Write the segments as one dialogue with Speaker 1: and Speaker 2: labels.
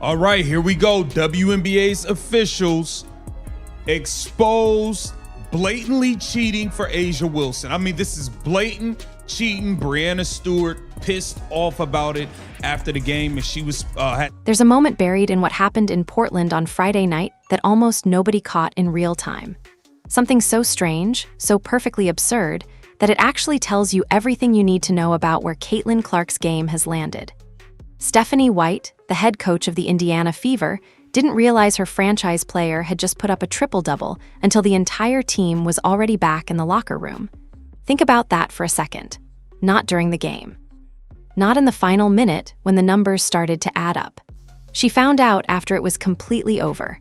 Speaker 1: All right, here we go. WNBA's officials expose blatantly cheating for Asia Wilson. I mean, this is blatant cheating. Breanna Stewart pissed off about it after the game, and she was
Speaker 2: There's a moment buried in what happened in Portland on Friday night that almost nobody caught in real time. Something so strange, so perfectly absurd, that it actually tells you everything you need to know about where Caitlin Clark's game has landed. Stephanie White, the head coach of the Indiana Fever, didn't realize her franchise player had just put up a triple-double until the entire team was already back in the locker room. Think about that for a second. Not during the game. Not in the final minute when the numbers started to add up. She found out after it was completely over.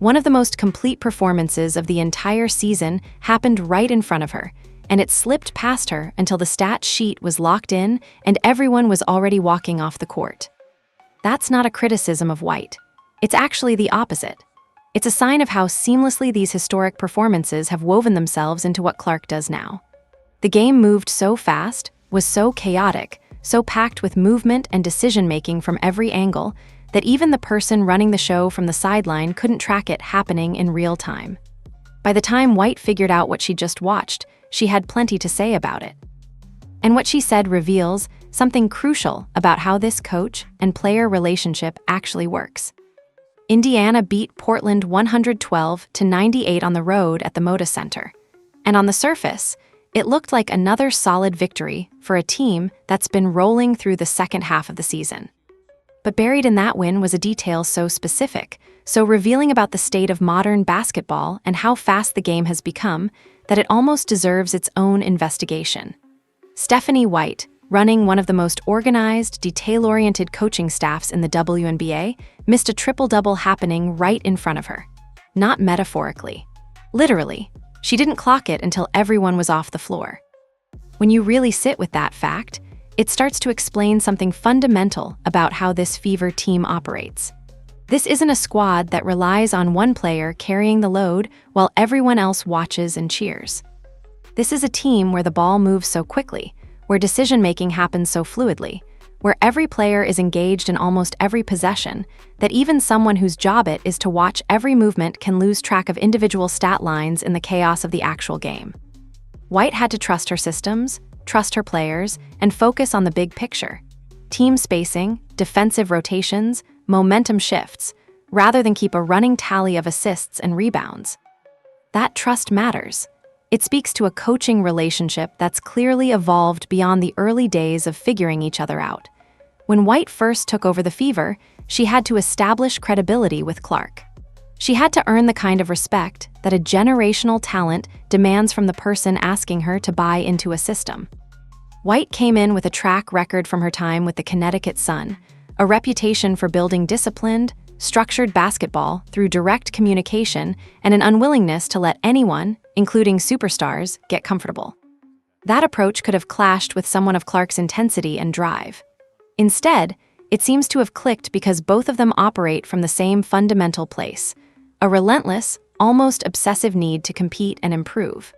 Speaker 2: One of the most complete performances of the entire season happened right in front of her, and it slipped past her until the stat sheet was locked in and everyone was already walking off the court. That's not a criticism of White. It's actually the opposite. It's a sign of how seamlessly these historic performances have woven themselves into what Clark does now. The game moved so fast, was so chaotic, so packed with movement and decision-making from every angle, that even the person running the show from the sideline couldn't track it happening in real time. By the time White figured out what she just watched, she had plenty to say about it. And what she said reveals something crucial about how this coach and player relationship actually works. Indiana beat Portland 112-98 on the road at the Moda Center. And on the surface, it looked like another solid victory for a team that's been rolling through the second half of the season. But buried in that win was a detail so specific, so revealing about the state of modern basketball and how fast the game has become, that it almost deserves its own investigation. Stephanie White, running one of the most organized, detail-oriented coaching staffs in the WNBA, missed a triple-double happening right in front of her. Not metaphorically. Literally, she didn't clock it until everyone was off the floor. When you really sit with that fact, it starts to explain something fundamental about how this Fever team operates. This isn't a squad that relies on one player carrying the load while everyone else watches and cheers. This is a team where the ball moves so quickly, where decision-making happens so fluidly, where every player is engaged in almost every possession, that even someone whose job it is to watch every movement can lose track of individual stat lines in the chaos of the actual game. White had to trust her systems, trust her players, and focus on the big picture. Team spacing, defensive rotations, momentum shifts, rather than keep a running tally of assists and rebounds. That trust matters. It speaks to a coaching relationship that's clearly evolved beyond the early days of figuring each other out. When White first took over the Fever, she had to establish credibility with Clark. She had to earn the kind of respect that a generational talent demands from the person asking her to buy into a system. White came in with a track record from her time with the Connecticut Sun, a reputation for building disciplined, structured basketball through direct communication and an unwillingness to let anyone, including superstars, get comfortable. That approach could have clashed with someone of Clark's intensity and drive. Instead, it seems to have clicked because both of them operate from the same fundamental place, a relentless, almost obsessive need to compete and improve.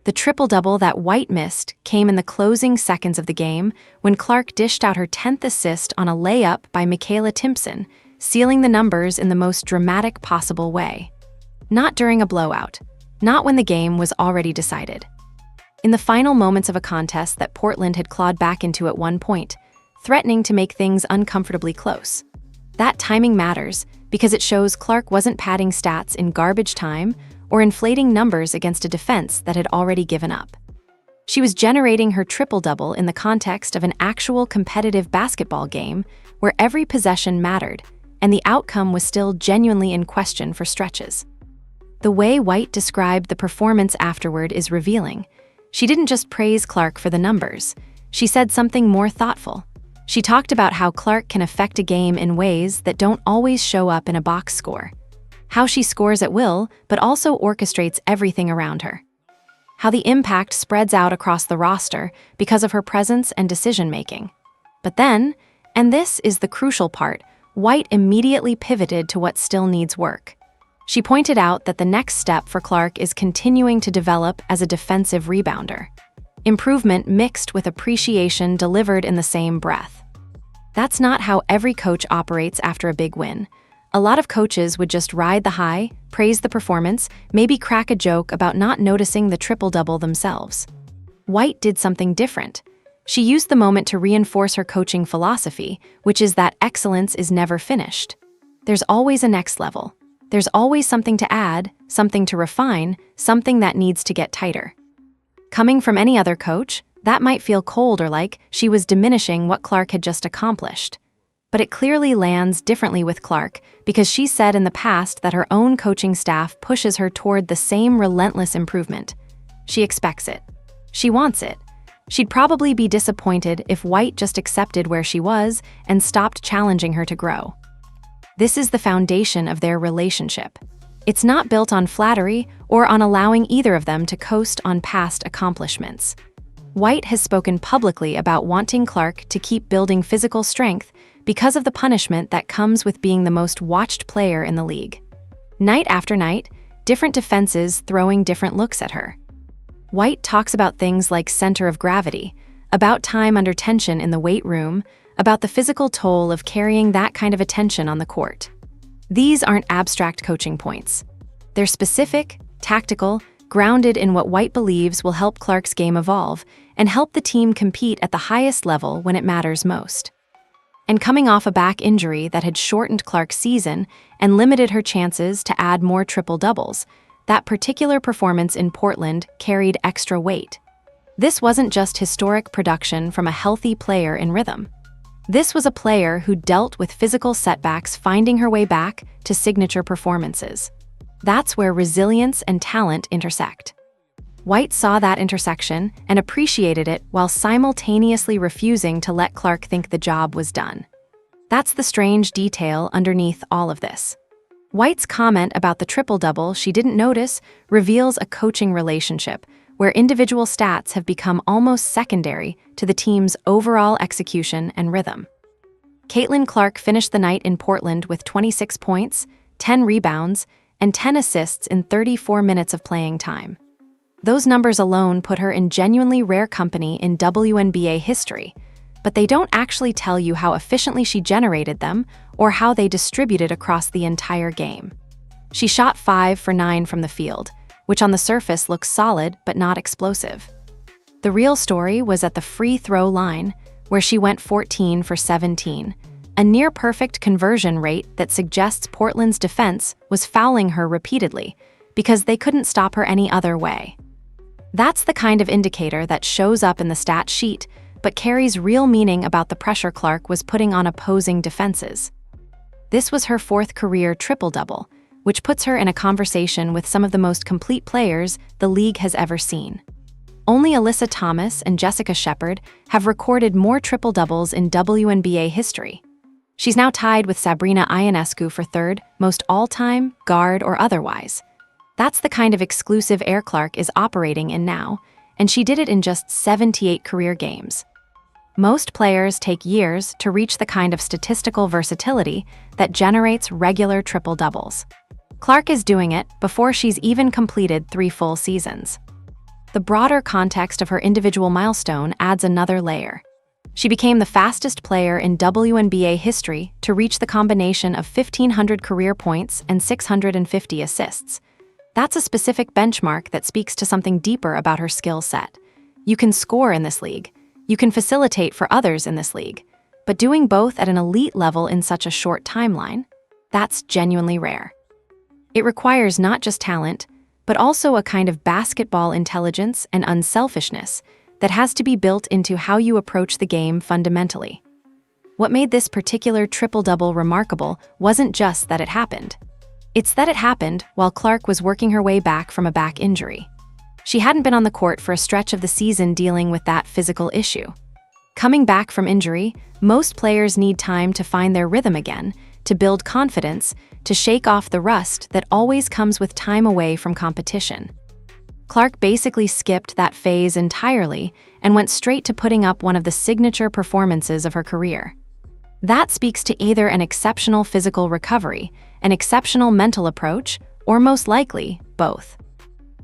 Speaker 2: The triple-double that White missed came in the closing seconds of the game when Clark dished out her 10th assist on a layup by Michaela Timpson, sealing the numbers in the most dramatic possible way. Not during a blowout, not when the game was already decided. In the final moments of a contest that Portland had clawed back into at one point, threatening to make things uncomfortably close. That timing matters because it shows Clark wasn't padding stats in garbage time or inflating numbers against a defense that had already given up. She was generating her triple-double in the context of an actual competitive basketball game where every possession mattered, and the outcome was still genuinely in question for stretches. The way White described the performance afterward is revealing. She didn't just praise Clark for the numbers. She said something more thoughtful. She talked about how Clark can affect a game in ways that don't always show up in a box score. How she scores at will, but also orchestrates everything around her. How the impact spreads out across the roster because of her presence and decision-making. But then, and this is the crucial part, White immediately pivoted to what still needs work. She pointed out that the next step for Clark is continuing to develop as a defensive rebounder. Improvement mixed with appreciation delivered in the same breath. That's not how every coach operates after a big win. A lot of coaches would just ride the high, praise the performance, maybe crack a joke about not noticing the triple-double themselves. White did something different. She used the moment to reinforce her coaching philosophy, which is that excellence is never finished. There's always a next level. There's always something to add, something to refine, something that needs to get tighter. Coming from any other coach, that might feel cold or like she was diminishing what Clark had just accomplished. But it clearly lands differently with Clark because she said in the past that her own coaching staff pushes her toward the same relentless improvement. She expects it. She wants it. She'd probably be disappointed if White just accepted where she was and stopped challenging her to grow. This is the foundation of their relationship. It's not built on flattery or on allowing either of them to coast on past accomplishments. White has spoken publicly about wanting Clark to keep building physical strength because of the punishment that comes with being the most watched player in the league. Night after night, different defenses throwing different looks at her. White talks about things like center of gravity, about time under tension in the weight room, about the physical toll of carrying that kind of attention on the court. These aren't abstract coaching points. They're specific, tactical, grounded in what White believes will help Clark's game evolve and help the team compete at the highest level when it matters most. And coming off a back injury that had shortened Clark's season and limited her chances to add more triple-doubles, that particular performance in Portland carried extra weight. This wasn't just historic production from a healthy player in rhythm. This was a player who dealt with physical setbacks finding her way back to signature performances. That's where resilience and talent intersect. White saw that intersection and appreciated it while simultaneously refusing to let Clark think the job was done. That's the strange detail underneath all of this. White's comment about the triple-double she didn't notice reveals a coaching relationship where individual stats have become almost secondary to the team's overall execution and rhythm. Caitlin Clark finished the night in Portland with 26 points, 10 rebounds, and 10 assists in 34 minutes of playing time. Those numbers alone put her in genuinely rare company in WNBA history, but they don't actually tell you how efficiently she generated them or how they distributed across the entire game. She shot 5 for 9 from the field, which on the surface looks solid but not explosive. The real story was at the free throw line, where she went 14 for 17, a near-perfect conversion rate that suggests Portland's defense was fouling her repeatedly because they couldn't stop her any other way. That's the kind of indicator that shows up in the stat sheet but carries real meaning about the pressure Clark was putting on opposing defenses. This was her 4th career triple-double, which puts her in a conversation with some of the most complete players the league has ever seen. Only Alyssa Thomas and Jessica Shepard have recorded more triple-doubles in WNBA history. She's now tied with Sabrina Ionescu for 3rd, most all-time, guard or otherwise. That's the kind of exclusive air Clark is operating in now, and she did it in just 78 career games. Most players take years to reach the kind of statistical versatility that generates regular triple-doubles. Clark is doing it before she's even completed 3 full seasons. The broader context of her individual milestone adds another layer. She became the fastest player in WNBA history to reach the combination of 1,500 career points and 650 assists. That's a specific benchmark that speaks to something deeper about her skill set. You can score in this league. You can facilitate for others in this league. But doing both at an elite level in such a short timeline, that's genuinely rare. It requires not just talent, but also a kind of basketball intelligence and unselfishness that has to be built into how you approach the game fundamentally. What made this particular triple-double remarkable wasn't just that it happened. It's that it happened while Clark was working her way back from a back injury. She hadn't been on the court for a stretch of the season dealing with that physical issue. Coming back from injury, most players need time to find their rhythm again, to build confidence, to shake off the rust that always comes with time away from competition. Clark basically skipped that phase entirely and went straight to putting up one of the signature performances of her career. That speaks to either an exceptional physical recovery, an exceptional mental approach, or most likely, both.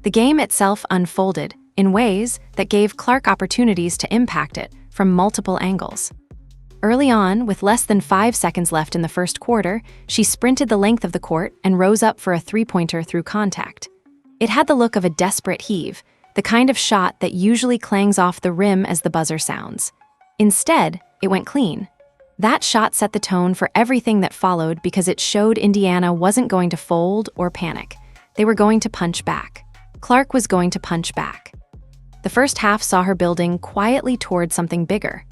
Speaker 2: The game itself unfolded in ways that gave Clark opportunities to impact it from multiple angles. Early on, with less than 5 seconds left in the first quarter, she sprinted the length of the court and rose up for a three-pointer through contact. It had the look of a desperate heave, the kind of shot that usually clangs off the rim as the buzzer sounds. Instead, it went clean. That shot set the tone for everything that followed because it showed Indiana wasn't going to fold or panic. They were going to punch back. Clark was going to punch back. The first half saw her building quietly toward something bigger.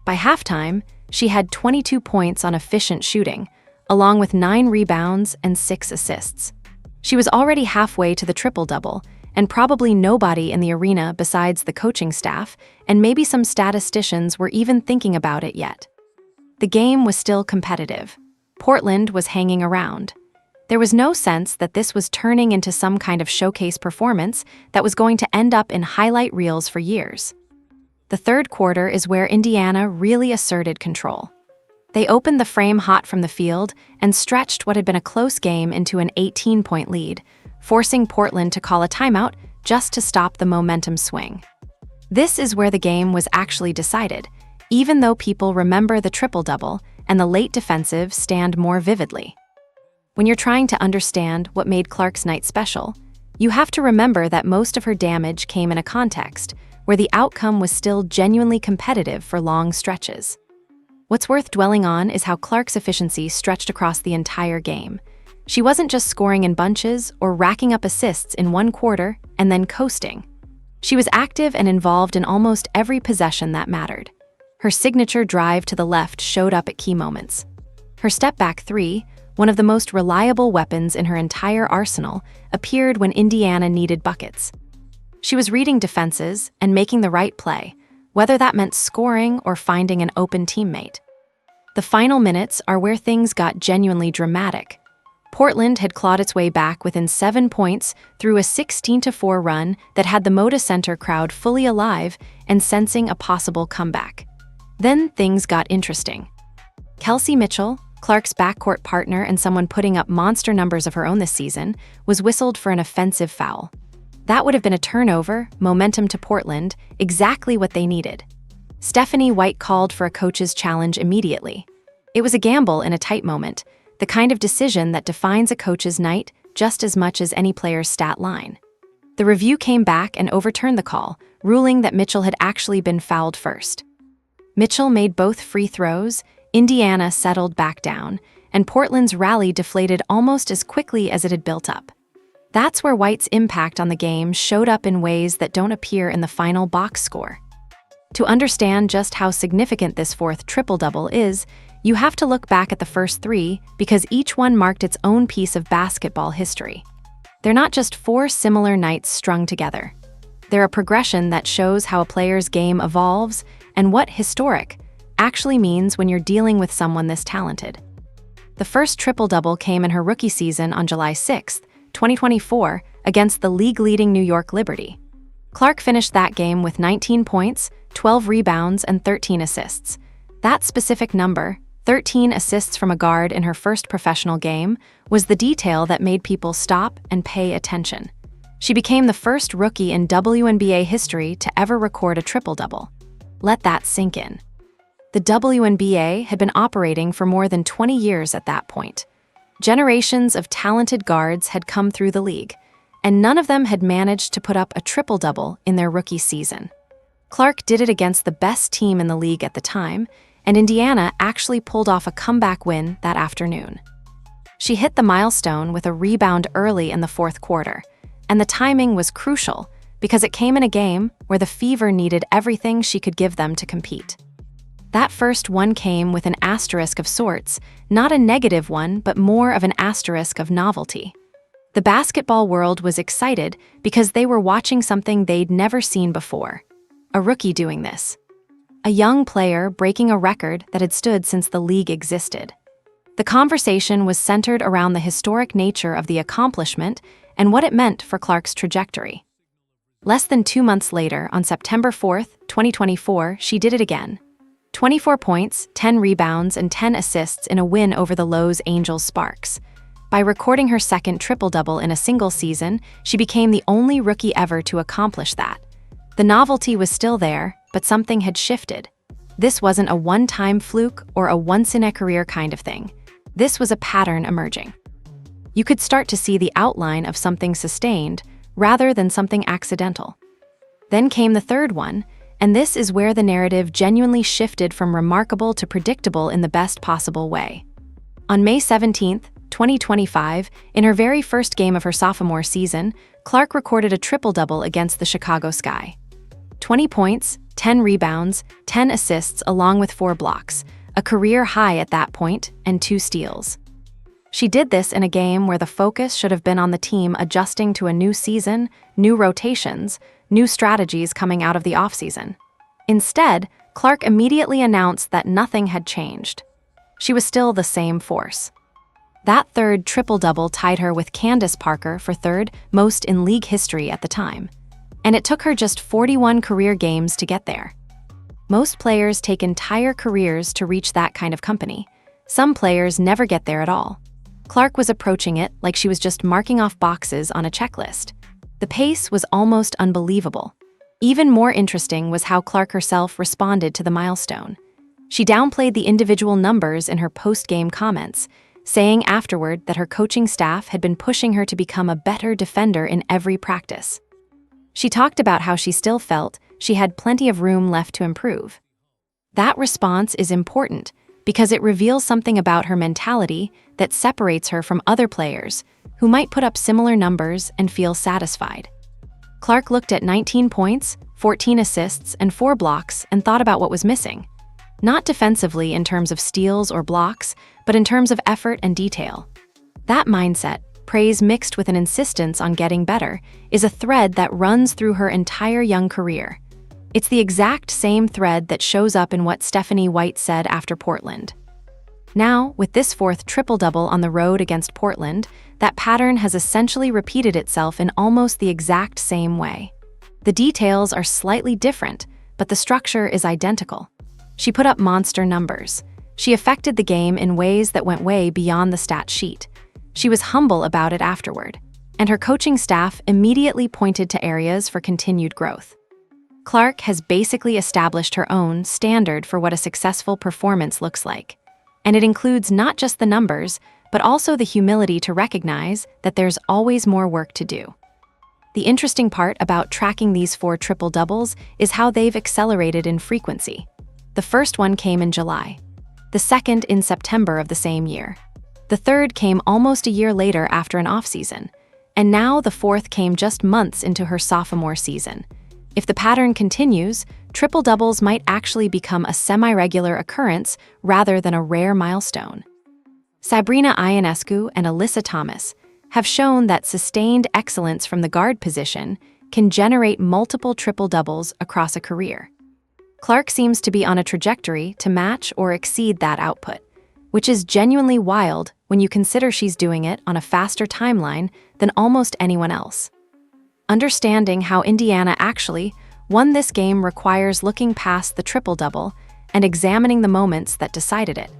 Speaker 2: By halftime, she had 22 points on efficient shooting, along with 9 rebounds and 6 assists. She was already halfway to the triple-double, and probably nobody in the arena besides the coaching staff and maybe some statisticians were even thinking about it yet. The game was still competitive. Portland was hanging around. There was no sense that this was turning into some kind of showcase performance that was going to end up in highlight reels for years. The third quarter is where Indiana really asserted control. They opened the frame hot from the field and stretched what had been a close game into an 18-point lead, forcing Portland to call a timeout just to stop the momentum swing. This is where the game was actually decided, even though people remember the triple-double and the late defensive stand more vividly. When you're trying to understand what made Clark's night special, you have to remember that most of her damage came in a context where the outcome was still genuinely competitive for long stretches. What's worth dwelling on is how Clark's efficiency stretched across the entire game. She wasn't just scoring in bunches or racking up assists in one quarter and then coasting. She was active and involved in almost every possession that mattered. Her signature drive to the left showed up at key moments. Her step-back three, one of the most reliable weapons in her entire arsenal, appeared when Indiana needed buckets. She was reading defenses and making the right play, whether that meant scoring or finding an open teammate. The final minutes are where things got genuinely dramatic. Portland had clawed its way back within 7 points through a 16-4 run that had the Moda Center crowd fully alive and sensing a possible comeback. Then things got interesting. Kelsey Mitchell, Clark's backcourt partner and someone putting up monster numbers of her own this season, was whistled for an offensive foul. That would have been a turnover, momentum to Portland, exactly what they needed. Stephanie White called for a coach's challenge immediately. It was a gamble in a tight moment, the kind of decision that defines a coach's night just as much as any player's stat line. The review came back and overturned the call, ruling that Mitchell had actually been fouled first. Mitchell made both free throws, Indiana settled back down, and Portland's rally deflated almost as quickly as it had built up. That's where White's impact on the game showed up in ways that don't appear in the final box score. To understand just how significant this fourth triple-double is, you have to look back at the first three because each one marked its own piece of basketball history. They're not just 4 similar nights strung together. They're a progression that shows how a player's game evolves and what historic actually means when you're dealing with someone this talented. The first triple-double came in her rookie season on July 6, 2024, against the league-leading New York Liberty. Clark finished that game with 19 points, 12 rebounds, and 13 assists. That specific number, 13 assists from a guard in her first professional game, was the detail that made people stop and pay attention. She became the first rookie in WNBA history to ever record a triple-double. Let that sink in. The WNBA had been operating for more than 20 years at that point. Generations of talented guards had come through the league, and none of them had managed to put up a triple-double in their rookie season. Clark did it against the best team in the league at the time, and Indiana actually pulled off a comeback win that afternoon. She hit the milestone with a rebound early in the fourth quarter, and the timing was crucial because it came in a game where the Fever needed everything she could give them to compete. That first one came with an asterisk of sorts, not a negative one, but more of an asterisk of novelty. The basketball world was excited because they were watching something they'd never seen before. A rookie doing this. A young player breaking a record that had stood since the league existed. The conversation was centered around the historic nature of the accomplishment and what it meant for Clark's trajectory. Less than 2 months later, on September 4, 2024, she did it again. 24 points, 10 rebounds, and 10 assists in a win over the Los Angeles Sparks. By recording her second triple-double in a single season, she became the only rookie ever to accomplish that. The novelty was still there, but something had shifted. This wasn't a one-time fluke or a once-in-a-career kind of thing. This was a pattern emerging. You could start to see the outline of something sustained rather than something accidental. Then came the third one, and this is where the narrative genuinely shifted from remarkable to predictable in the best possible way. On May 17, 2025, in her very first game of her sophomore season, Clark recorded a triple-double against the Chicago Sky. 20 points, 10 rebounds, 10 assists along with 4 blocks, a career high at that point, and 2 steals. She did this in a game where the focus should have been on the team adjusting to a new season, new rotations, new strategies coming out of the offseason. Instead, Clark immediately announced that nothing had changed. She was still the same force. That third triple-double tied her with Candace Parker for third most in league history at the time. And it took her just 41 career games to get there. Most players take entire careers to reach that kind of company. Some players never get there at all. Clark was approaching it like she was just marking off boxes on a checklist. The pace was almost unbelievable. Even more interesting was how Clark herself responded to the milestone. She downplayed the individual numbers in her post-game comments, saying afterward that her coaching staff had been pushing her to become a better defender in every practice. She talked about how she still felt she had plenty of room left to improve. That response is important because it reveals something about her mentality that separates her from other players who might put up similar numbers and feel satisfied. Clark looked at 19 points, 14 assists, and 4 blocks and thought about what was missing. Not defensively in terms of steals or blocks, but in terms of effort and detail. That mindset, praise mixed with an insistence on getting better, is a thread that runs through her entire young career. It's the exact same thread that shows up in what Stephanie White said after Portland. Now, with this fourth triple-double on the road against Portland, that pattern has essentially repeated itself in almost the exact same way. The details are slightly different, but the structure is identical. She put up monster numbers. She affected the game in ways that went way beyond the stat sheet. She was humble about it afterward, and her coaching staff immediately pointed to areas for continued growth. Clark has basically established her own standard for what a successful performance looks like. And it includes not just the numbers, but also the humility to recognize that there's always more work to do. The interesting part about tracking these 4 triple-doubles is how they've accelerated in frequency. The first one came in July, the second in September of the same year. The third came almost a year later after an off-season, and now the fourth came just months into her sophomore season. If the pattern continues, triple-doubles might actually become a semi-regular occurrence rather than a rare milestone. Sabrina Ionescu and Alyssa Thomas have shown that sustained excellence from the guard position can generate multiple triple-doubles across a career. Clark seems to be on a trajectory to match or exceed that output, which is genuinely wild when you consider she's doing it on a faster timeline than almost anyone else. Understanding how Indiana actually won this game requires looking past the triple-double and examining the moments that decided it.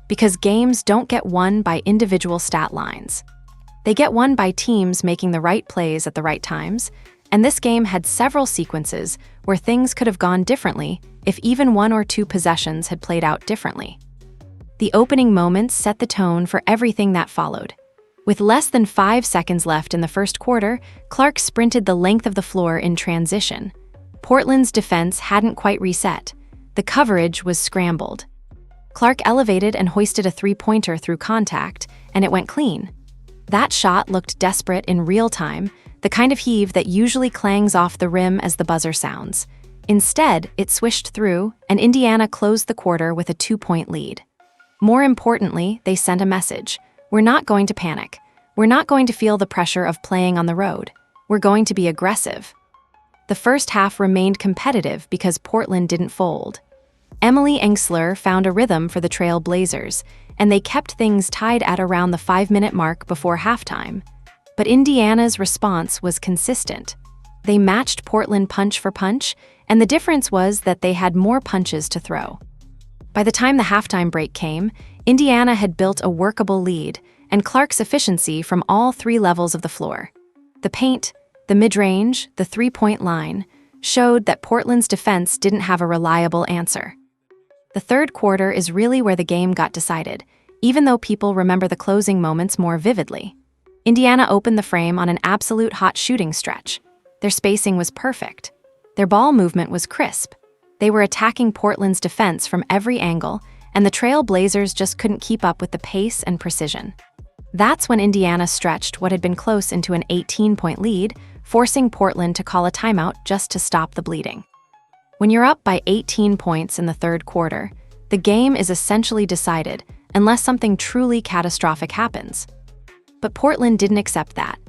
Speaker 2: Because games don't get won by individual stat lines. They get won by teams making the right plays at the right times, and this game had several sequences where things could have gone differently if even 1 or 2 possessions had played out differently. The opening moments set the tone for everything that followed. With less than 5 seconds left in the first quarter, Clark sprinted the length of the floor in transition. Portland's defense hadn't quite reset. The coverage was scrambled. Clark elevated and hoisted a three-pointer through contact, and it went clean. That shot looked desperate in real time, the kind of heave that usually clangs off the rim as the buzzer sounds. Instead, it swished through, and Indiana closed the quarter with a 2-point lead. More importantly, they sent a message. We're not going to panic. We're not going to feel the pressure of playing on the road. We're going to be aggressive. The first half remained competitive because Portland didn't fold. Emily Engsler found a rhythm for the Trail Blazers, and they kept things tied at around the 5-minute mark before halftime. But Indiana's response was consistent. They matched Portland punch for punch, and the difference was that they had more punches to throw. By the time the halftime break came, Indiana had built a workable lead, and Clark's efficiency from all 3 levels of the floor. The paint, the mid-range, the 3-point line, showed that Portland's defense didn't have a reliable answer. The third quarter is really where the game got decided, even though people remember the closing moments more vividly. Indiana opened the frame on an absolute hot shooting stretch. Their spacing was perfect. Their ball movement was crisp. They were attacking Portland's defense from every angle, and the Trail Blazers just couldn't keep up with the pace and precision. That's when Indiana stretched what had been close into an 18-point lead, forcing Portland to call a timeout just to stop the bleeding. When you're up by 18 points in the third quarter, the game is essentially decided unless something truly catastrophic happens. But Portland didn't accept that.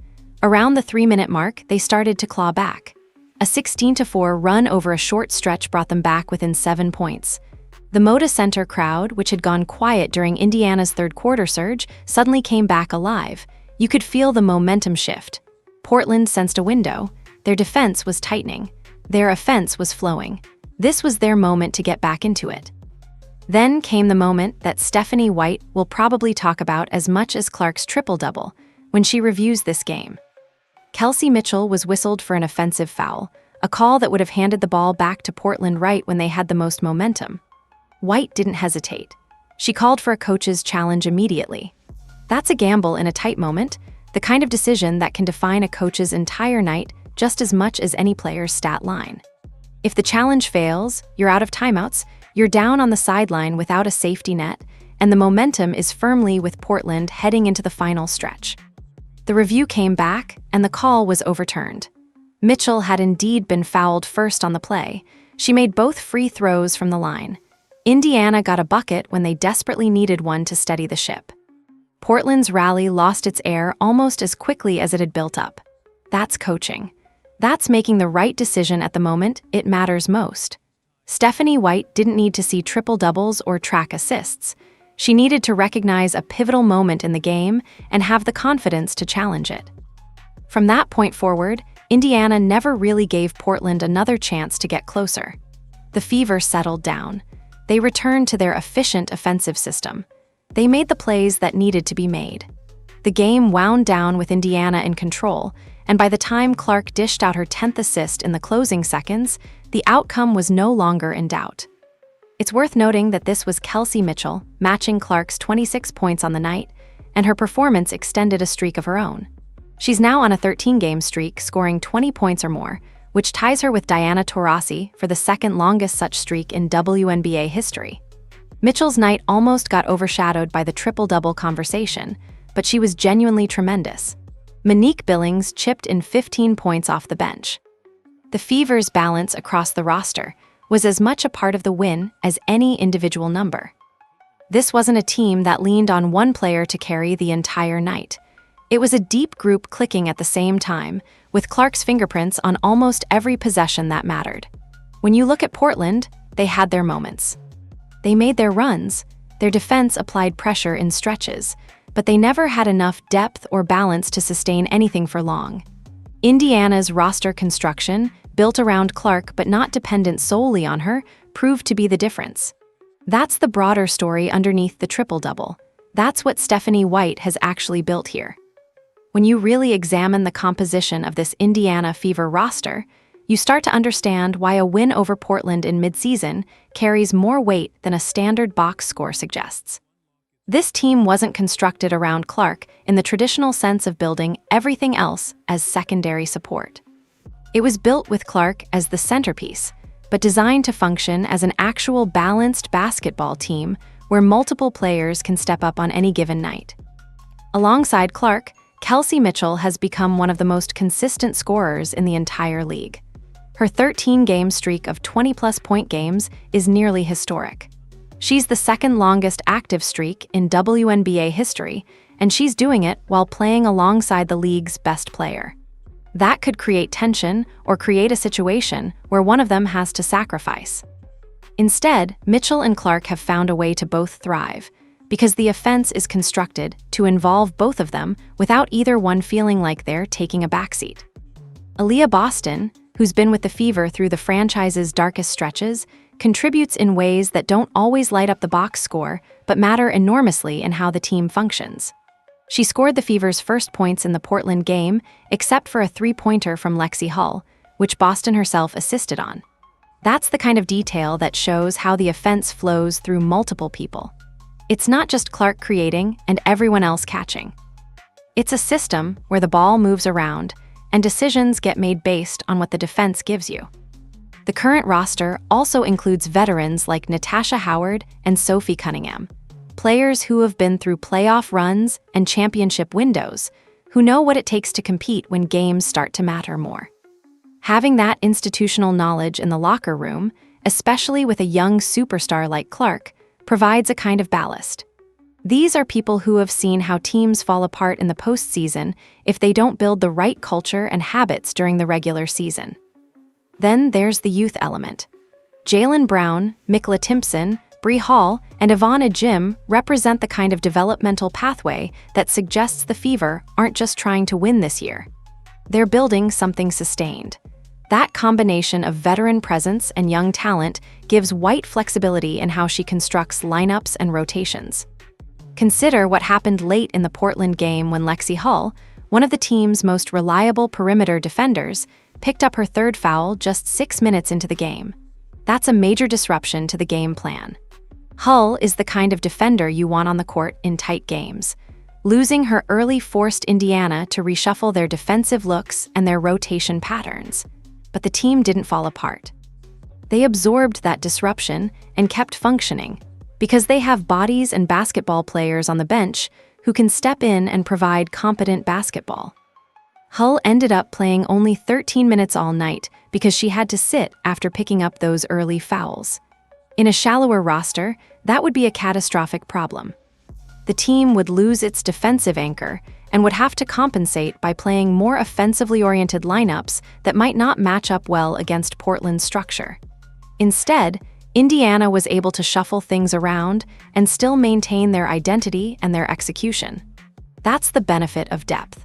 Speaker 2: Around the 3-minute mark, they started to claw back. A 16-4 run over a short stretch brought them back within 7 points. The Moda Center crowd, which had gone quiet during Indiana's third quarter surge, suddenly came back alive. You could feel the momentum shift. Portland sensed a window. Their defense was tightening. Their offense was flowing. This was their moment to get back into it. Then came the moment that Stephanie White will probably talk about as much as Clark's triple-double when she reviews this game. Kelsey Mitchell was whistled for an offensive foul, a call that would have handed the ball back to Portland right when they had the most momentum. White didn't hesitate. She called for a coach's challenge immediately. That's a gamble in a tight moment, the kind of decision that can define a coach's entire night just as much as any player's stat line. If the challenge fails, you're out of timeouts, you're down on the sideline without a safety net, and the momentum is firmly with Portland heading into the final stretch. The review came back, and the call was overturned. Mitchell had indeed been fouled first on the play. She made both free throws from the line. Indiana got a bucket when they desperately needed one to steady the ship. Portland's rally lost its air almost as quickly as it had built up. That's coaching. That's making the right decision at the moment it matters most. Stephanie White didn't need to see triple-doubles or track assists. She needed to recognize a pivotal moment in the game and have the confidence to challenge it. From that point forward, Indiana never really gave Portland another chance to get closer. The Fever settled down. They returned to their efficient offensive system. They made the plays that needed to be made. The game wound down with Indiana in control, and by the time Clark dished out her 10th assist in the closing seconds, the outcome was no longer in doubt. It's worth noting that this was Kelsey Mitchell, matching Clark's 26 points on the night, and her performance extended a streak of her own. She's now on a 13-game streak, scoring 20 points or more, which ties her with Diana Taurasi for the second longest such streak in WNBA history. Mitchell's night almost got overshadowed by the triple-double conversation, but she was genuinely tremendous. Monique Billings chipped in 15 points off the bench. The Fever's balance across the roster was as much a part of the win as any individual number. This wasn't a team that leaned on one player to carry the entire night. It was a deep group clicking at the same time, with Clark's fingerprints on almost every possession that mattered. When you look at Portland, they had their moments. They made their runs, their defense applied pressure in stretches, but they never had enough depth or balance to sustain anything for long. Indiana's roster construction, built around Clark but not dependent solely on her, proved to be the difference. That's the broader story underneath the triple-double. That's what Stephanie White has actually built here. When you really examine the composition of this Indiana Fever roster, you start to understand why a win over Portland in midseason carries more weight than a standard box score suggests. This team wasn't constructed around Clark in the traditional sense of building everything else as secondary support. It was built with Clark as the centerpiece, but designed to function as an actual balanced basketball team where multiple players can step up on any given night. Alongside Clark, Kelsey Mitchell has become one of the most consistent scorers in the entire league. Her 13-game streak of 20-plus point games is nearly historic. She's the second longest active streak in WNBA history, and she's doing it while playing alongside the league's best player. That could create tension or create a situation where one of them has to sacrifice. Instead, Mitchell and Clark have found a way to both thrive, because the offense is constructed to involve both of them without either one feeling like they're taking a backseat. Aaliyah Boston, who's been with the Fever through the franchise's darkest stretches, contributes in ways that don't always light up the box score, but matter enormously in how the team functions. She scored the Fever's first points in the Portland game, except for a three-pointer from Lexi Hull, which Boston herself assisted on. That's the kind of detail that shows how the offense flows through multiple people. It's not just Clark creating and everyone else catching. It's a system where the ball moves around and decisions get made based on what the defense gives you. The current roster also includes veterans like Natasha Howard and Sophie Cunningham, players who have been through playoff runs and championship windows, who know what it takes to compete when games start to matter more. Having that institutional knowledge in the locker room, especially with a young superstar like Clark, provides a kind of ballast. These are people who have seen how teams fall apart in the postseason if they don't build the right culture and habits during the regular season. Then there's the youth element. Jaylen Brown, Mikla Timpson, Bree Hall, and Ivana Jim represent the kind of developmental pathway that suggests the Fever aren't just trying to win this year. They're building something sustained. That combination of veteran presence and young talent gives White flexibility in how she constructs lineups and rotations. Consider what happened late in the Portland game when Lexi Hull, one of the team's most reliable perimeter defenders, picked up her third foul just 6 minutes into the game. That's a major disruption to the game plan. Hull is the kind of defender you want on the court in tight games. Losing her early forced Indiana to reshuffle their defensive looks and their rotation patterns. But the team didn't fall apart. They absorbed that disruption and kept functioning because they have bodies and basketball players on the bench who can step in and provide competent basketball. Hull ended up playing only 13 minutes all night because she had to sit after picking up those early fouls. In a shallower roster, that would be a catastrophic problem. The team would lose its defensive anchor and would have to compensate by playing more offensively oriented lineups that might not match up well against Portland's structure. Instead, Indiana was able to shuffle things around and still maintain their identity and their execution. That's the benefit of depth.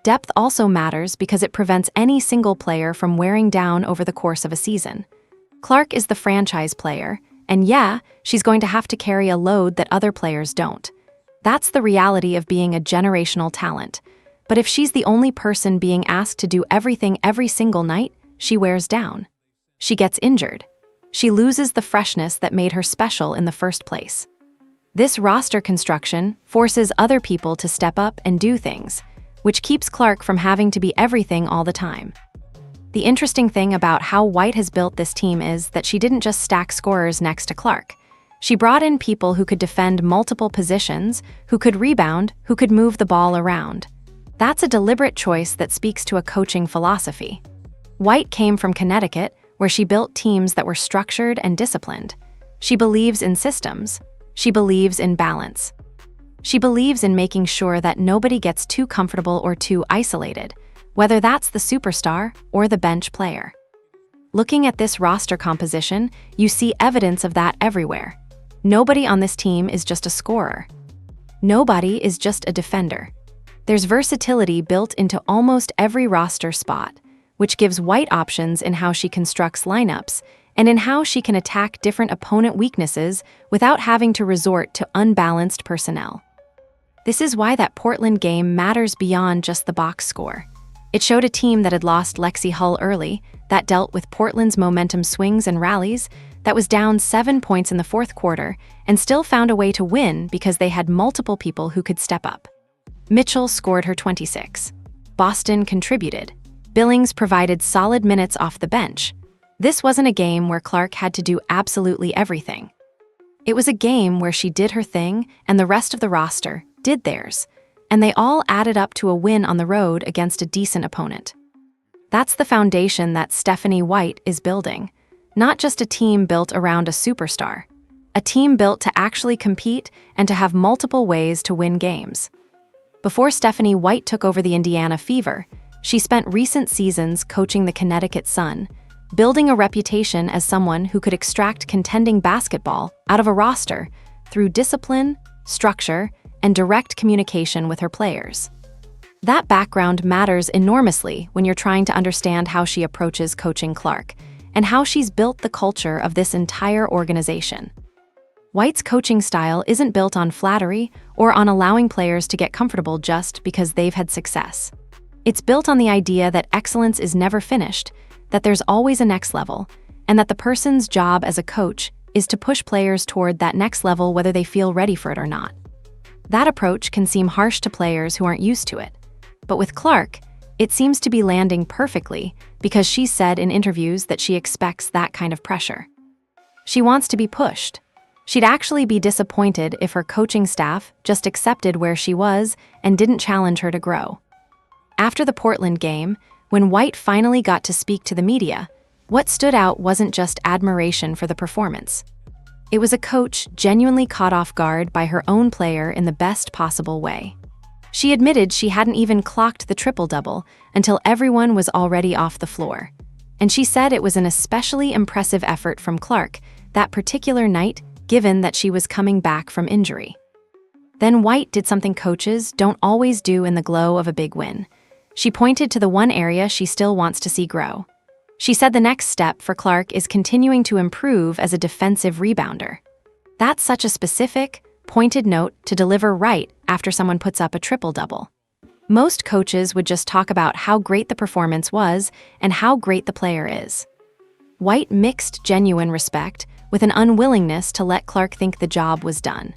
Speaker 2: Depth also matters because it prevents any single player from wearing down over the course of a season. Clark is the franchise player, and yeah, she's going to have to carry a load that other players don't. That's the reality of being a generational talent. But if she's the only person being asked to do everything every single night, she wears down. She gets injured. She loses the freshness that made her special in the first place. This roster construction forces other people to step up and do things, which keeps Clark from having to be everything all the time. The interesting thing about how White has built this team is that she didn't just stack scorers next to Clark. She brought in people who could defend multiple positions, who could rebound, who could move the ball around. That's a deliberate choice that speaks to a coaching philosophy. White came from Connecticut, where she built teams that were structured and disciplined. She believes in systems. She believes in balance. She believes in making sure that nobody gets too comfortable or too isolated, whether that's the superstar or the bench player. Looking at this roster composition, you see evidence of that everywhere. Nobody on this team is just a scorer. Nobody is just a defender. There's versatility built into almost every roster spot, which gives White options in how she constructs lineups and in how she can attack different opponent weaknesses without having to resort to unbalanced personnel. This is why that Portland game matters beyond just the box score. It showed a team that had lost Lexi Hull early, that dealt with Portland's momentum swings and rallies, that was down 7 points in the fourth quarter, and still found a way to win because they had multiple people who could step up. Mitchell scored her 26. Boston contributed. Billings provided solid minutes off the bench. This wasn't a game where Clark had to do absolutely everything. It was a game where she did her thing and the rest of the roster did theirs, and they all added up to a win on the road against a decent opponent. That's the foundation that Stephanie White is building. Not just a team built around a superstar. A team built to actually compete and to have multiple ways to win games. Before Stephanie White took over the Indiana Fever, she spent recent seasons coaching the Connecticut Sun, building a reputation as someone who could extract contending basketball out of a roster through discipline, structure, and direct communication with her players. That background matters enormously when you're trying to understand how she approaches coaching Clark and how she's built the culture of this entire organization. White's coaching style isn't built on flattery or on allowing players to get comfortable just because they've had success. It's built on the idea that excellence is never finished, that there's always a next level, and that the person's job as a coach is to push players toward that next level whether they feel ready for it or not. That approach can seem harsh to players who aren't used to it. But with Clark, it seems to be landing perfectly because she said in interviews that she expects that kind of pressure. She wants to be pushed. She'd actually be disappointed if her coaching staff just accepted where she was and didn't challenge her to grow. After the Portland game, when White finally got to speak to the media, what stood out wasn't just admiration for the performance. It was a coach genuinely caught off guard by her own player in the best possible way. She admitted she hadn't even clocked the triple-double until everyone was already off the floor. And she said it was an especially impressive effort from Clark that particular night, given that she was coming back from injury. Then White did something coaches don't always do in the glow of a big win. She pointed to the one area she still wants to see grow. She said the next step for Clark is continuing to improve as a defensive rebounder. That's such a specific, pointed note to deliver right after someone puts up a triple-double. Most coaches would just talk about how great the performance was and how great the player is. White mixed genuine respect with an unwillingness to let Clark think the job was done.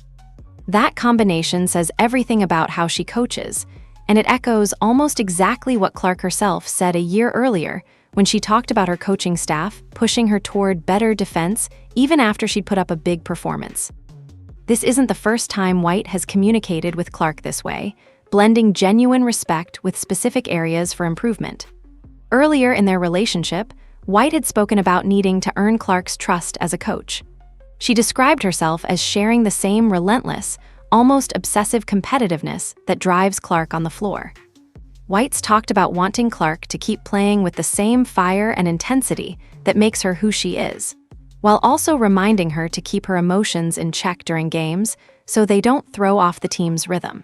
Speaker 2: That combination says everything about how she coaches, and it echoes almost exactly what Clark herself said a year earlier when she talked about her coaching staff pushing her toward better defense even after she'd put up a big performance. This isn't the first time White has communicated with Clark this way, blending genuine respect with specific areas for improvement. Earlier in their relationship, White had spoken about needing to earn Clark's trust as a coach. She described herself as sharing the same relentless, almost obsessive competitiveness that drives Clark on the floor. White's talked about wanting Clark to keep playing with the same fire and intensity that makes her who she is, while also reminding her to keep her emotions in check during games so they don't throw off the team's rhythm.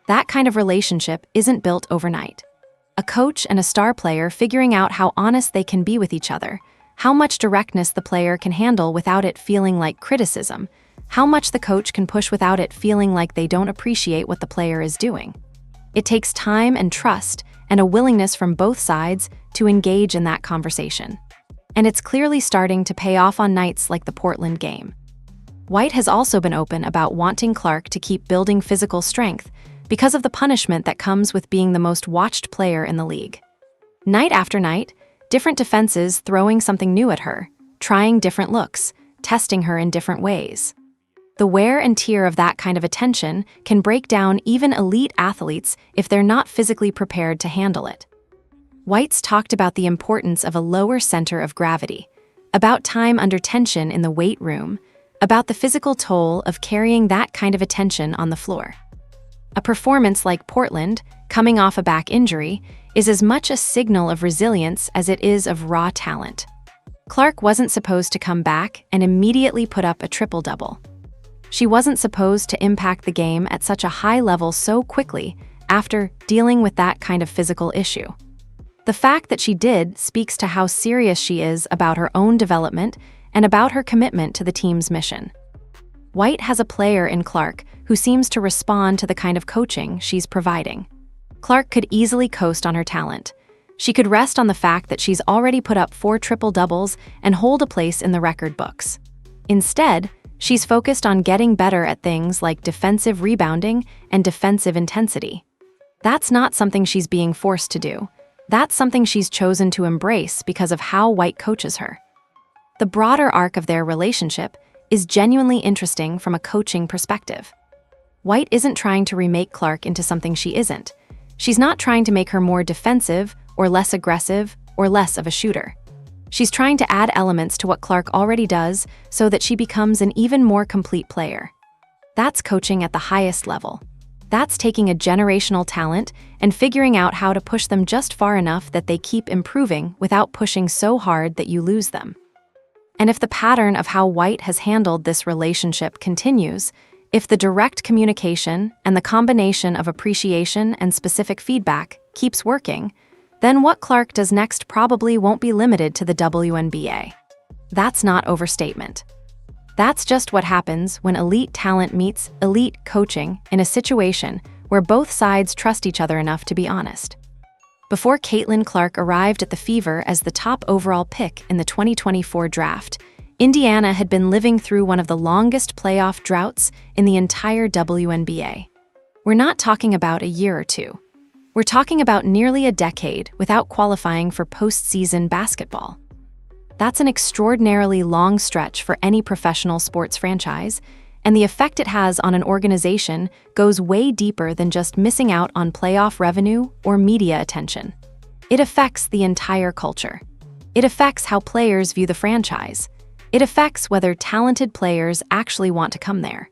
Speaker 2: That kind of relationship isn't built overnight. A coach and a star player figuring out how honest they can be with each other, how much directness the player can handle without it feeling like criticism, how much the coach can push without it feeling like they don't appreciate what the player is doing. It takes time and trust and a willingness from both sides to engage in that conversation. And it's clearly starting to pay off on nights like the Portland game. White has also been open about wanting Clark to keep building physical strength because of the punishment that comes with being the most watched player in the league. Night after night, different defenses throwing something new at her, trying different looks, testing her in different ways. The wear and tear of that kind of attention can break down even elite athletes if they're not physically prepared to handle it. White's talked about the importance of a lower center of gravity, about time under tension in the weight room, about the physical toll of carrying that kind of attention on the floor. A performance like Portland, coming off a back injury, is as much a signal of resilience as it is of raw talent. Clark wasn't supposed to come back and immediately put up a triple-double. She wasn't supposed to impact the game at such a high level so quickly after dealing with that kind of physical issue. The fact that she did speaks to how serious she is about her own development and about her commitment to the team's mission. White has a player in Clark who seems to respond to the kind of coaching she's providing. Clark could easily coast on her talent. She could rest on the fact that she's already put up 4 triple-doubles and hold a place in the record books. Instead, she's focused on getting better at things like defensive rebounding and defensive intensity. That's not something she's being forced to do. That's something she's chosen to embrace because of how White coaches her. The broader arc of their relationship is genuinely interesting from a coaching perspective. White isn't trying to remake Clark into something she isn't. She's not trying to make her more defensive or less aggressive or less of a shooter. She's trying to add elements to what Clark already does so that she becomes an even more complete player. That's coaching at the highest level. That's taking a generational talent and figuring out how to push them just far enough that they keep improving without pushing so hard that you lose them. And if the pattern of how White has handled this relationship continues, if the direct communication and the combination of appreciation and specific feedback keeps working, then what Clark does next probably won't be limited to the WNBA. That's not overstatement. That's just what happens when elite talent meets elite coaching in a situation where both sides trust each other enough to be honest. Before Caitlin Clark arrived at the Fever as the top overall pick in the 2024 draft, Indiana had been living through one of the longest playoff droughts in the entire WNBA. We're not talking about a year or two. We're talking about nearly a decade without qualifying for postseason basketball. That's an extraordinarily long stretch for any professional sports franchise, and the effect it has on an organization goes way deeper than just missing out on playoff revenue or media attention. It affects the entire culture. It affects how players view the franchise. It affects whether talented players actually want to come there.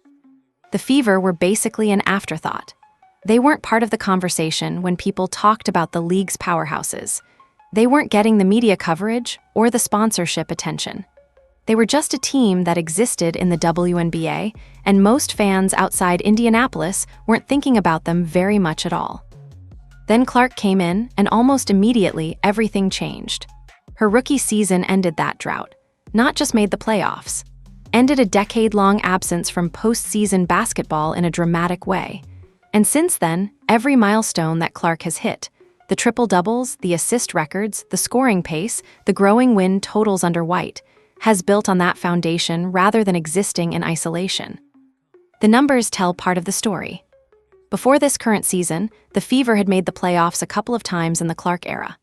Speaker 2: The Fever were basically an afterthought. They weren't part of the conversation when people talked about the league's powerhouses. They weren't getting the media coverage or the sponsorship attention. They were just a team that existed in the WNBA, and most fans outside Indianapolis weren't thinking about them very much at all. Then Clark came in, and almost immediately everything changed. Her rookie season ended that drought, not just made the playoffs, ended a decade-long absence from postseason basketball in a dramatic way. And since then, every milestone that Clark has hit, the triple-doubles, the assist records, the scoring pace, the growing win totals under White, has built on that foundation rather than existing in isolation. The numbers tell part of the story. Before this current season, the Fever had made the playoffs a couple of times in the Clark era.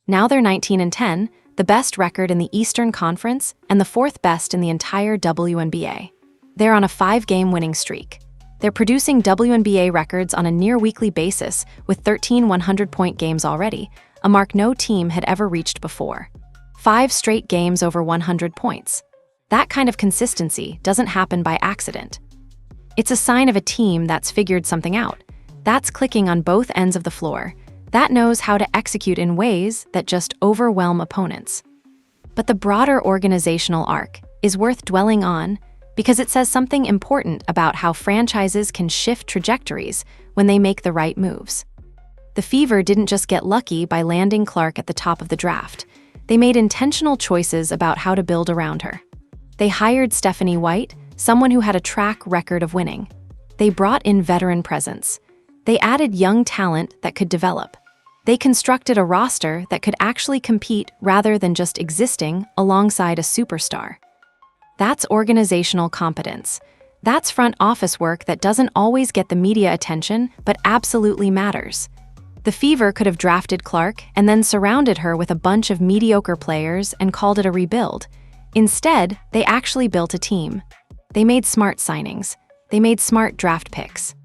Speaker 2: Now they're 19-10, the best record in the Eastern Conference and the fourth best in the entire WNBA. They're on a 5-game winning streak. They're producing WNBA records on a near-weekly basis with 13 100-point games already, a mark no team had ever reached before. 5 straight games over 100 points. That kind of consistency doesn't happen by accident. It's a sign of a team that's figured something out, that's clicking on both ends of the floor, that knows how to execute in ways that just overwhelm opponents. But the broader organizational arc is worth dwelling on because it says something important about how franchises can shift trajectories when they make the right moves. The Fever didn't just get lucky by landing Clark at the top of the draft. They made intentional choices about how to build around her. They hired Stephanie White, someone who had a track record of winning. They brought in veteran presence. They added young talent that could develop. They constructed a roster that could actually compete rather than just existing alongside a superstar. That's organizational competence. That's front office work that doesn't always get the media attention, but absolutely matters. The Fever could have drafted Clark and then surrounded her with a bunch of mediocre players and called it a rebuild. Instead, they actually built a team. They made smart signings. They made smart draft picks.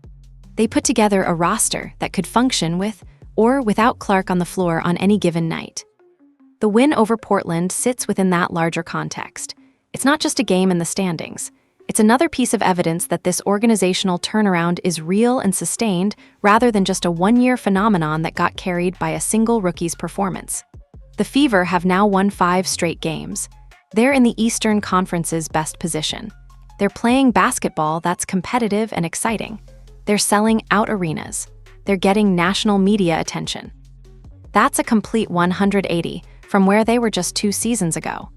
Speaker 2: They put together a roster that could function with or without Clark on the floor on any given night. The win over Portland sits within that larger context. It's not just a game in the standings. It's another piece of evidence that this organizational turnaround is real and sustained rather than just a one-year phenomenon that got carried by a single rookie's performance. The Fever have now won 5 straight games. They're in the Eastern Conference's best position. They're playing basketball that's competitive and exciting. They're selling out arenas. They're getting national media attention. That's a complete 180 from where they were just 2 seasons ago.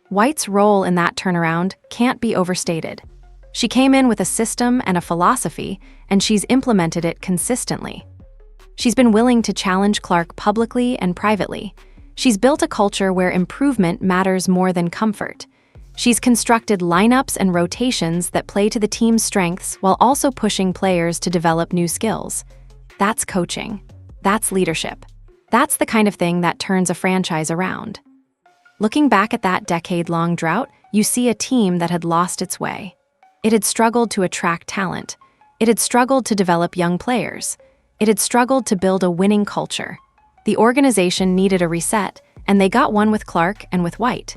Speaker 2: White's role in that turnaround can't be overstated. She came in with a system and a philosophy, and she's implemented it consistently. She's been willing to challenge Clark publicly and privately. She's built a culture where improvement matters more than comfort. She's constructed lineups and rotations that play to the team's strengths while also pushing players to develop new skills. That's coaching. That's leadership. That's the kind of thing that turns a franchise around. Looking back at that decade-long drought, you see a team that had lost its way. It had struggled to attract talent. It had struggled to develop young players. It had struggled to build a winning culture. The organization needed a reset, and they got one with Clark and with White.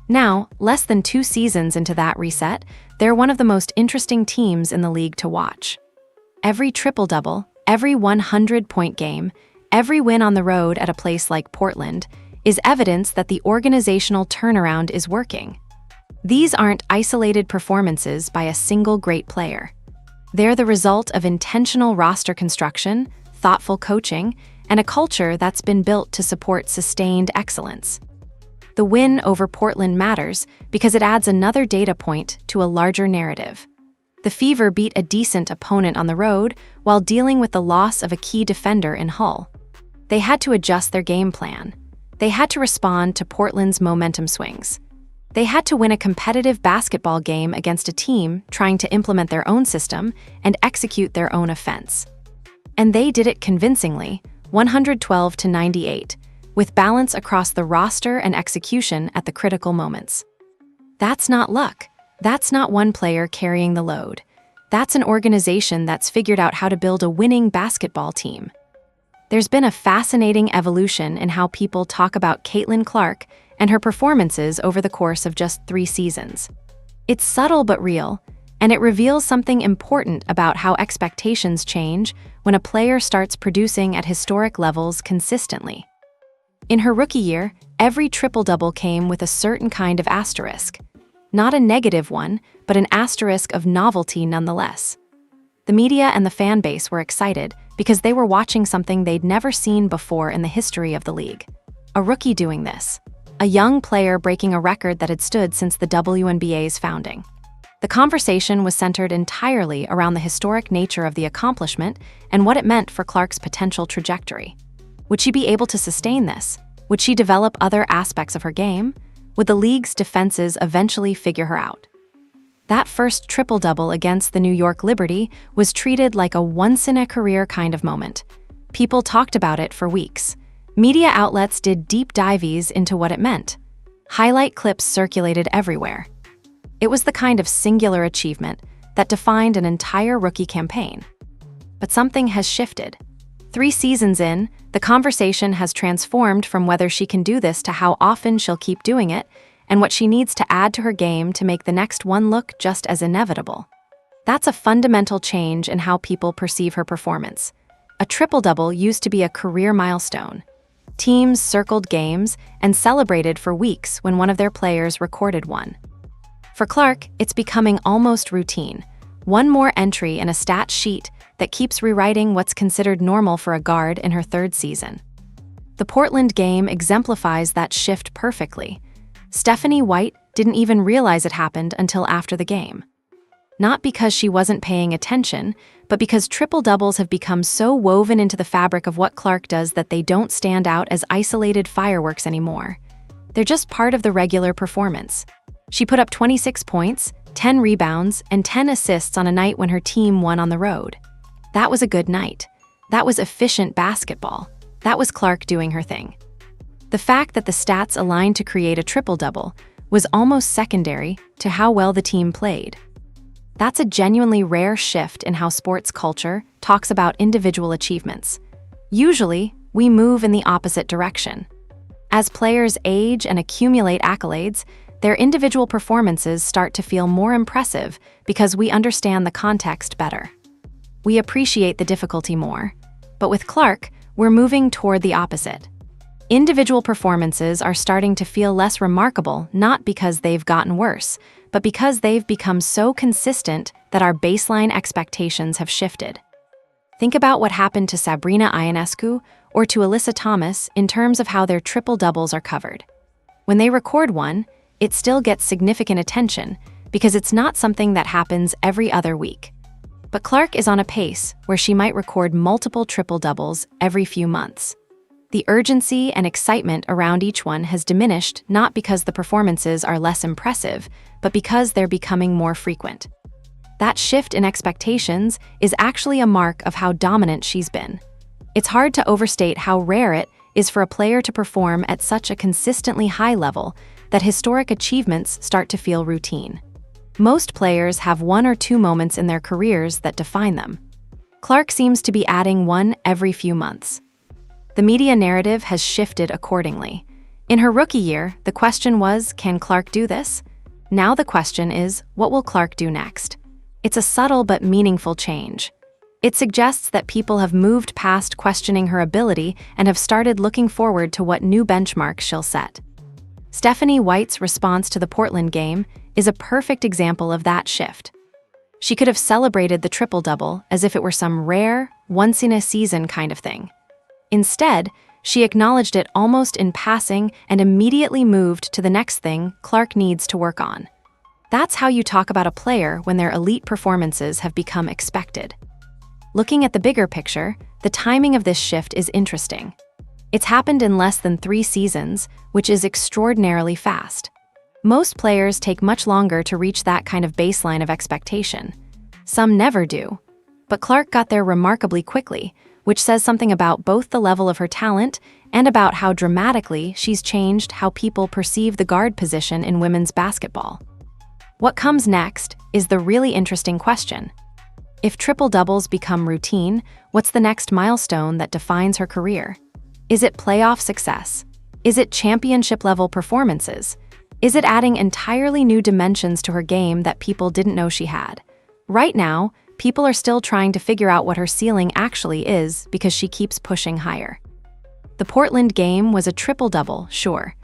Speaker 2: Now, less than 2 seasons into that reset, they're one of the most interesting teams in the league to watch. Every triple-double, every 100-point game, every win on the road at a place like Portland is evidence that the organizational turnaround is working. These aren't isolated performances by a single great player. They're the result of intentional roster construction, thoughtful coaching, and a culture that's been built to support sustained excellence. The win over Portland matters because it adds another data point to a larger narrative. The Fever beat a decent opponent on the road while dealing with the loss of a key defender in Hull. They had to adjust their game plan. They had to respond to Portland's momentum swings. They had to win a competitive basketball game against a team trying to implement their own system and execute their own offense. And they did it convincingly, 112-98, with balance across the roster and execution at the critical moments. That's not luck. That's not one player carrying the load. That's an organization that's figured out how to build a winning basketball team. There's been a fascinating evolution in how people talk about Caitlin Clark and her performances over the course of just 3 seasons. It's subtle but real, and it reveals something important about how expectations change when a player starts producing at historic levels consistently. In her rookie year, every triple-double came with a certain kind of asterisk. Not a negative one, but an asterisk of novelty nonetheless. The media and the fan base were excited because they were watching something they'd never seen before in the history of the league. A rookie doing this. A young player breaking a record that had stood since the WNBA's founding. The conversation was centered entirely around the historic nature of the accomplishment and what it meant for Clark's potential trajectory. Would she be able to sustain this? Would she develop other aspects of her game? Would the league's defenses eventually figure her out? That first triple-double against the New York Liberty was treated like a once-in-a-career kind of moment. People talked about it for weeks. Media outlets did deep dives into what it meant. Highlight clips circulated everywhere. It was the kind of singular achievement that defined an entire rookie campaign. But something has shifted. 3 seasons in, the conversation has transformed from whether she can do this to how often she'll keep doing it, and what she needs to add to her game to make the next one look just as inevitable. That's a fundamental change in how people perceive her performance. A triple-double used to be a career milestone. Teams circled games and celebrated for weeks when one of their players recorded one. For Clark, it's becoming almost routine. One more entry in a stat sheet that keeps rewriting what's considered normal for a guard in her 3rd season. The Portland game exemplifies that shift perfectly. Stephanie White didn't even realize it happened until after the game. Not because she wasn't paying attention, but because triple-doubles have become so woven into the fabric of what Clark does that they don't stand out as isolated fireworks anymore. They're just part of the regular performance. She put up 26 points, 10 rebounds, and 10 assists on a night when her team won on the road. That was a good night. That was efficient basketball. That was Clark doing her thing. The fact that the stats aligned to create a triple-double was almost secondary to how well the team played. That's a genuinely rare shift in how sports culture talks about individual achievements. Usually, we move in the opposite direction. As players age and accumulate accolades, their individual performances start to feel more impressive because we understand the context better. We appreciate the difficulty more. But with Clark, we're moving toward the opposite. Individual performances are starting to feel less remarkable, not because they've gotten worse, but because they've become so consistent that our baseline expectations have shifted. Think about what happened to Sabrina Ionescu or to Alyssa Thomas in terms of how their triple-doubles are covered. When they record one, it still gets significant attention because it's not something that happens every other week. But Clark is on a pace where she might record multiple triple-doubles every few months. The urgency and excitement around each one has diminished not because the performances are less impressive, but because they're becoming more frequent. That shift in expectations is actually a mark of how dominant she's been. It's hard to overstate how rare it is for a player to perform at such a consistently high level that historic achievements start to feel routine. Most players have 1 or 2 moments in their careers that define them. Clark seems to be adding one every few months. The media narrative has shifted accordingly. In her rookie year, the question was, can Clark do this? Now the question is, what will Clark do next? It's a subtle but meaningful change. It suggests that people have moved past questioning her ability and have started looking forward to what new benchmarks she'll set. Stephanie White's response to the Portland game is a perfect example of that shift. She could have celebrated the triple-double as if it were some rare, once-in-a-season kind of thing. Instead, she acknowledged it almost in passing and immediately moved to the next thing Clark needs to work on. That's how you talk about a player when their elite performances have become expected. Looking at the bigger picture, the timing of this shift is interesting. It's happened in less than 3 seasons, which is extraordinarily fast. Most players take much longer to reach that kind of baseline of expectation. Some never do. But Clark got there remarkably quickly, which says something about both the level of her talent and about how dramatically she's changed how people perceive the guard position in women's basketball. What comes next is the really interesting question. If triple-doubles become routine, what's the next milestone that defines her career? Is it playoff success? Is it championship-level performances? Is it adding entirely new dimensions to her game that people didn't know she had? Right now, people are still trying to figure out what her ceiling actually is because she keeps pushing higher. The Portland game was a triple-double, sure,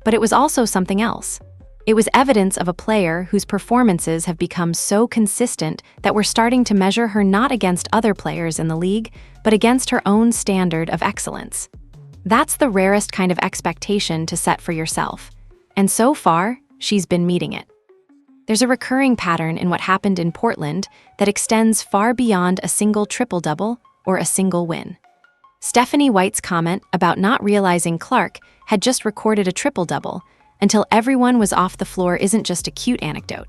Speaker 2: but it was also something else. It was evidence of a player whose performances have become so consistent that we're starting to measure her not against other players in the league, but against her own standard of excellence. That's the rarest kind of expectation to set for yourself, and so far, she's been meeting it. There's a recurring pattern in what happened in Portland that extends far beyond a single triple-double or a single win. Stephanie White's comment about not realizing Clark had just recorded a triple-double until everyone was off the floor isn't just a cute anecdote.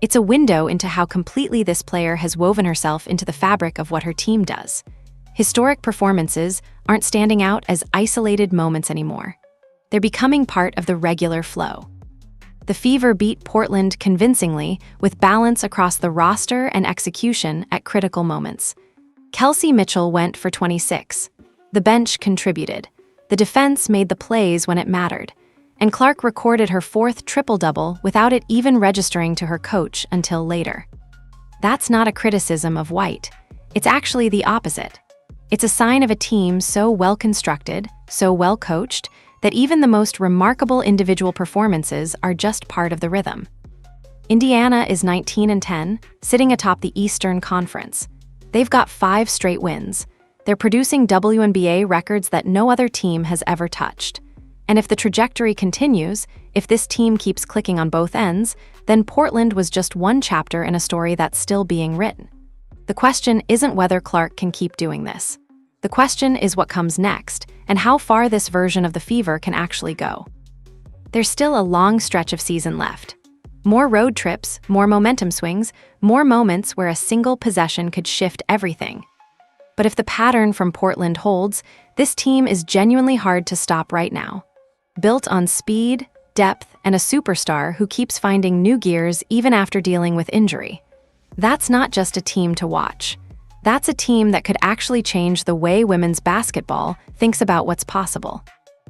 Speaker 2: It's a window into how completely this player has woven herself into the fabric of what her team does. Historic performances aren't standing out as isolated moments anymore. They're becoming part of the regular flow. The Fever beat Portland convincingly with balance across the roster and execution at critical moments. Kelsey Mitchell went for 26. The bench contributed. The defense made the plays when it mattered. And Clark recorded her 4th triple-double without it even registering to her coach until later. That's not a criticism of White. It's actually the opposite. It's a sign of a team so well-constructed, so well-coached, that even the most remarkable individual performances are just part of the rhythm. Indiana is 19-10, sitting atop the Eastern Conference. They've got 5 straight wins. They're producing WNBA records that no other team has ever touched. And if the trajectory continues, if this team keeps clicking on both ends, then Portland was just one chapter in a story that's still being written. The question isn't whether Clark can keep doing this. The question is what comes next, and how far this version of the Fever can actually go. There's still a long stretch of season left. More road trips, more momentum swings, more moments where a single possession could shift everything. But if the pattern from Portland holds, this team is genuinely hard to stop right now. Built on speed, depth, and a superstar who keeps finding new gears even after dealing with injury. That's not just a team to watch. That's a team that could actually change the way women's basketball thinks about what's possible.